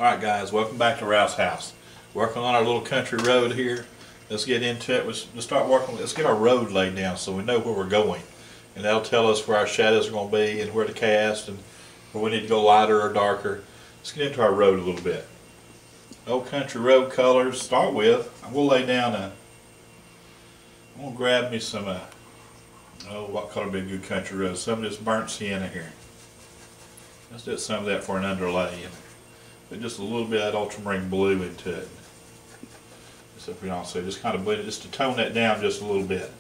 Alright guys, welcome back to Ralph's house. Working on our little country road here. Let's get into it. Let's start working. Let's get our road laid down so we know where we're going. And that'll tell us where our shadows are going to be and where to cast and where we need to go lighter or darker. Let's get into our road a little bit. Old country road colors to start with. I'm going to lay down I'm going to grab me some, what color would be a good country road? Some of this burnt sienna here. Let's do some of that for an underlay. Put just a little bit of that ultramarine blue into it. Just if we don't see, just kind of blend it, just to tone that down just a little bit.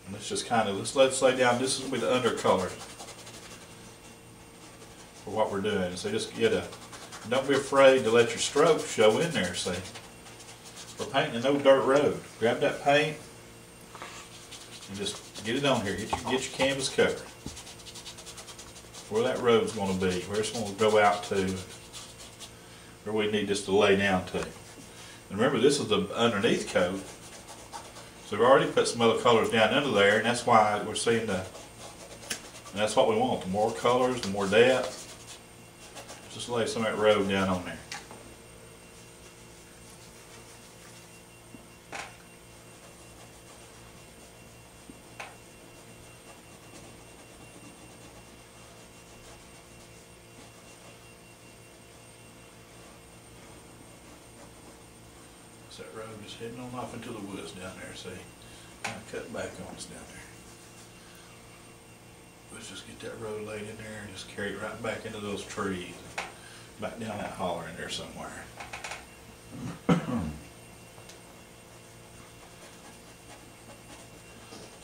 And let's just kind of, let's lay down, this is going to be the undercolor for what we're doing. So just don't be afraid to let your strokes show in there, see. We're painting a no dirt road. Grab that paint and just get it on here. Get your canvas covered. Where that road's going to be, where it's going to go out to, where we need this to lay down to. And remember, this is the underneath coat, so we've already put some other colors down under there, and that's why we're seeing and that's what we want. The more colors, the more depth. Just lay some of that road down on there. That road just heading on off into the woods down there, see? Kind of cut back on us down there. Let's just get that road laid in there and just carry it right back into those trees. Back down that holler in there somewhere.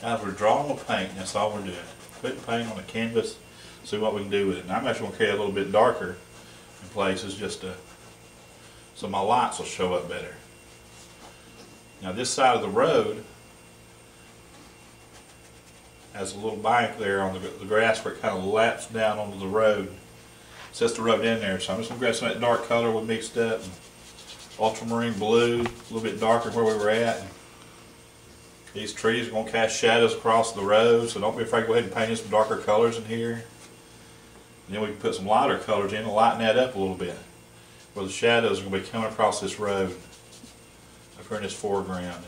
Guys, we're drawing with paint, and that's all we're doing. Putting paint on the canvas, see what we can do with it. And I'm actually going to carry it a little bit darker in places just so my lights will show up better. Now this side of the road has a little bank there on the grass where it kind of laps down onto the road. Sets the road in there. So I'm just going to grab some of that dark color we mixed up. And ultramarine blue, a little bit darker where we were at. And these trees are going to cast shadows across the road, so don't be afraid to go ahead and paint in some darker colors in here. And then we can put some lighter colors in and lighten that up a little bit, where the shadows are going to be coming across this road up here in this foreground.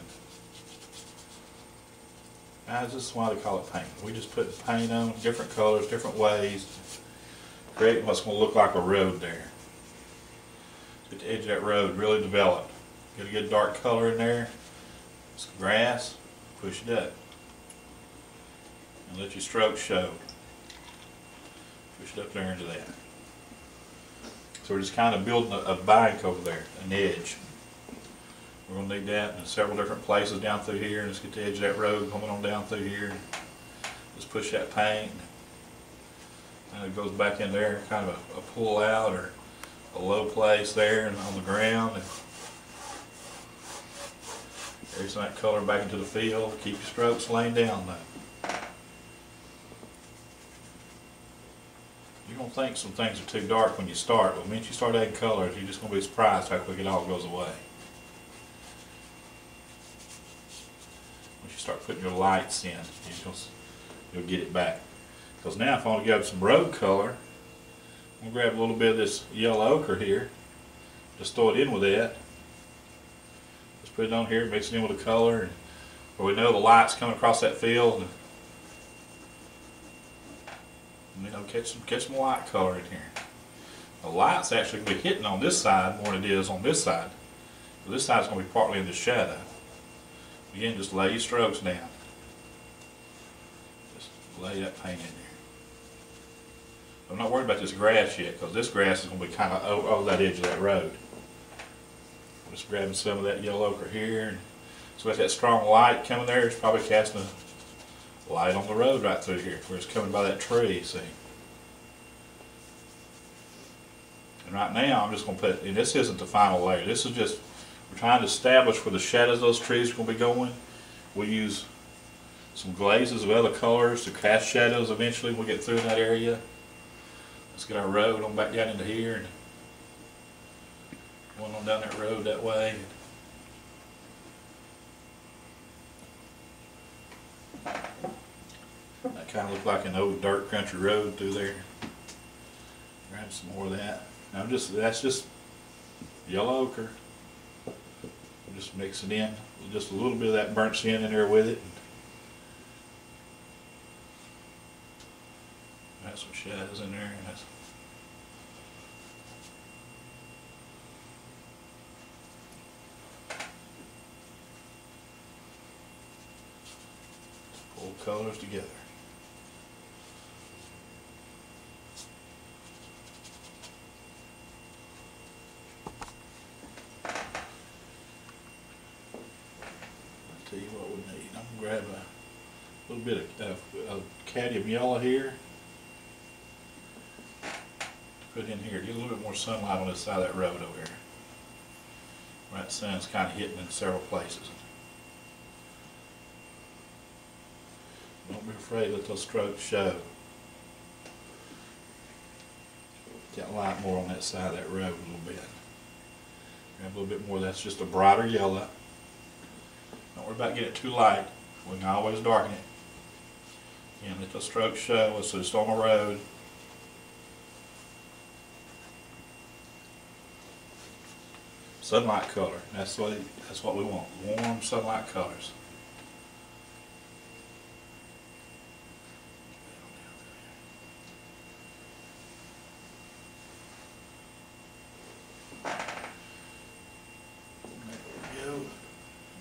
Guys, this is why they call it paint. We just put paint on different colors, different ways, creating what's going to look like a road there. Get the edge of that road really developed. Get a good dark color in there, some grass, push it up, and let your strokes show. Push it up there into that. So we're just kind of building a bank over there, an edge. We're going to need that in several different places down through here. And let's get the edge of that road coming on down through here. Just push that paint. And it goes back in there, kind of a pull out or a low place there and on the ground. And carry some of that color back into the field. Keep your strokes laying down though. You're going to think some things are too dark when you start, but once you start adding colors, you're just going to be surprised how quick it all goes away. Once you start putting your lights in, you'll get it back. Because now if I want to grab some road color, I'm going to grab a little bit of this yellow ochre here, just throw it in with that. Just put it on here, mix it in with the color, and where we know the light's coming across that field. And catch some light color in here. The light's actually going to be hitting on this side more than it is on this side. So this side's going to be partly in the shadow. Again, just lay your strokes down. Just lay that paint in there. I'm not worried about this grass yet, because this grass is going to be kind of over that edge of that road. I'm just grabbing some of that yellow ochre here. And so with that strong light coming there, it's probably casting a light on the road right through here, where it's coming by that tree, see. And right now, I'm just going to put, and this isn't the final layer, this is just, we're trying to establish where the shadows of those trees are going to be going. We'll use some glazes of other colors to cast shadows eventually when we get through that area. Let's get our road on back down into here and going on down that road that way. That kind of looked like an old dirt country road through there. Grab some more of that. Now that's just yellow ochre. Just mix it in, just a little bit of that burnt sin in there with it. Got some shadows in there. Pull colors together. Tell you what we need. I'm gonna grab a little bit of cadmium yellow here. Put in here. Get a little bit more sunlight on this side of that road over here. Where that sun's kind of hitting in several places. Don't be afraid. Let those strokes show. Get light more on that side of that road a little bit. Grab a little bit more. That's just a brighter yellow. Don't worry about getting it too light. We can always darken it. Again, let the strokes show. It's just on the road. Sunlight color. That's what we want. Warm sunlight colors.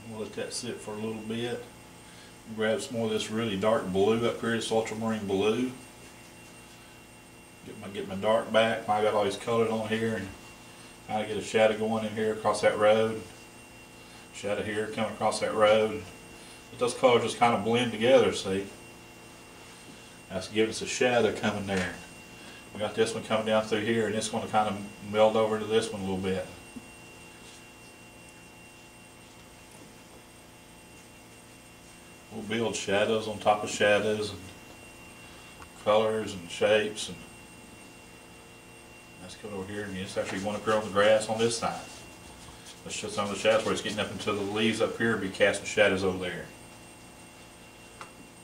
We'll let that sit for a little bit. Grab some more of this really dark blue up here, this ultramarine blue. Get my dark back. I got all these colors on here, and I get a shadow going in here across that road. Shadow here coming across that road. But those colors just kind of blend together, see? That's giving us a shadow coming there. We got this one coming down through here, and this one to kind of meld over to this one a little bit. We'll build shadows on top of shadows, and colors and shapes, and let's come over here, and it's actually going up here on the grass on this side. Let's show some of the shadows where it's getting up into the leaves up here and be casting shadows over there.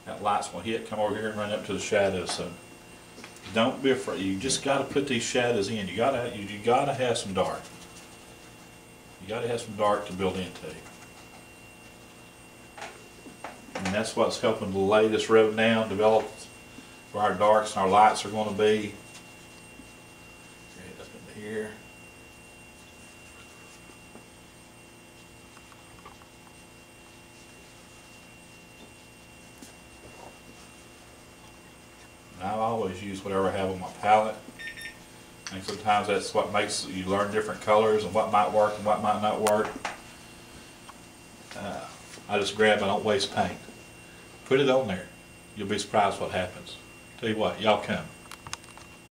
That light's going to hit, come over here and run up to the shadows. So don't be afraid. You just got to put these shadows in. You got to have some dark. You got to have some dark to build into. And that's what's helping to lay this road down, develop where our darks and our lights are going to be. Get up into here. And I always use whatever I have on my palette. And sometimes that's what makes you learn different colors and what might work and what might not work. I just grab, I don't waste paint. Put it on there. You'll be surprised what happens. Tell you what, y'all come.